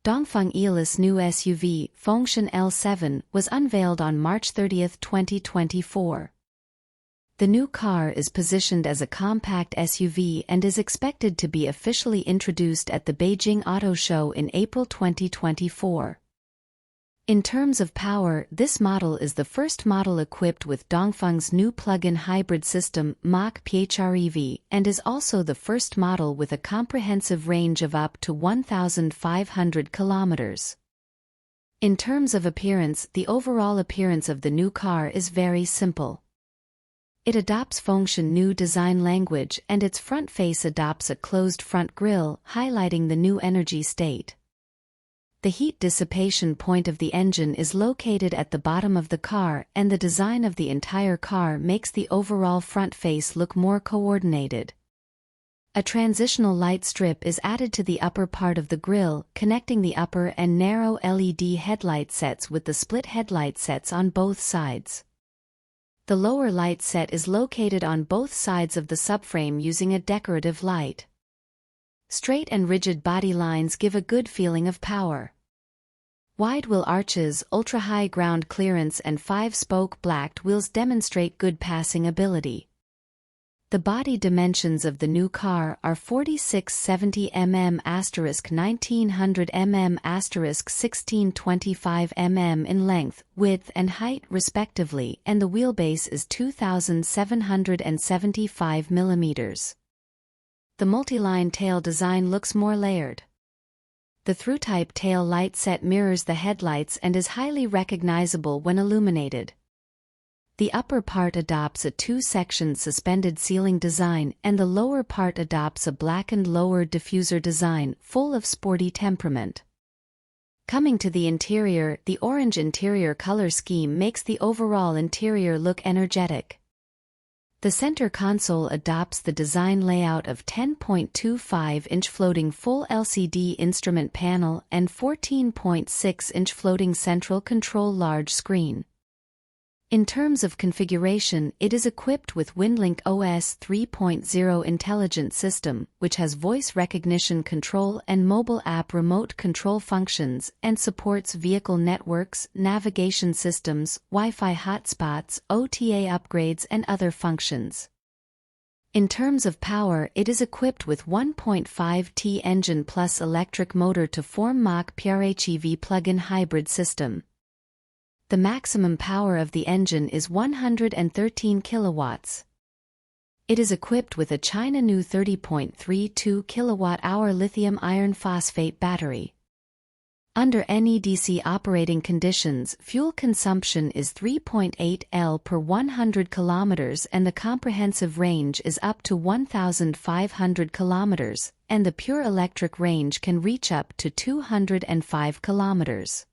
Dongfeng Aeolus new SUV, Fengshen L7, was unveiled on March 30, 2024. The new car is positioned as a compact SUV and is expected to be officially introduced at the Beijing Auto Show in April 2024. In terms of power, this model is the first model equipped with Dongfeng's new plug-in hybrid system, Mach PHREV, and is also the first model with a comprehensive range of up to 1,500 kilometers. In terms of appearance, the overall appearance of the new car is very simple. It adopts Fengshen new design language, and its front face adopts a closed front grille, highlighting the new energy state. The heat dissipation point of the engine is located at the bottom of the car, and the design of the entire car makes the overall front face look more coordinated. A transitional light strip is added to the upper part of the grille, connecting the upper and narrow LED headlight sets with the split headlight sets on both sides. The lower light set is located on both sides of the subframe using a decorative light. Straight and rigid body lines give a good feeling of power. Wide wheel arches, ultra-high ground clearance and 5-spoke blacked wheels demonstrate good passing ability. The body dimensions of the new car are 4670 mm * 1900 mm * 1625 mm in length, width and height respectively, and the wheelbase is 2775 mm. The multi-line tail design looks more layered. The through-type tail light set mirrors the headlights and is highly recognizable when illuminated. The upper part adopts a two-section suspended ceiling design, and the lower part adopts a blackened lower diffuser design, full of sporty temperament. Coming to the interior, the orange interior color scheme makes the overall interior look energetic. The center console adopts the design layout of 10.25-inch floating full LCD instrument panel and 14.6-inch floating central control large screen. In terms of configuration, it is equipped with WinLink OS 3.0 intelligent system, which has voice recognition control and mobile app remote control functions, and supports vehicle networks, navigation systems, Wi-Fi hotspots, OTA upgrades and other functions. In terms of power, it is equipped with 1.5T engine plus electric motor to form Mach PHREV plug-in hybrid system. The maximum power of the engine is 113 kilowatts. It is equipped with a China new 30.32 kWh lithium iron phosphate battery. Under NEDC operating conditions, fuel consumption is 3.8 L per 100 kilometers and the comprehensive range is up to 1,500 kilometers, and the pure electric range can reach up to 205 kilometers.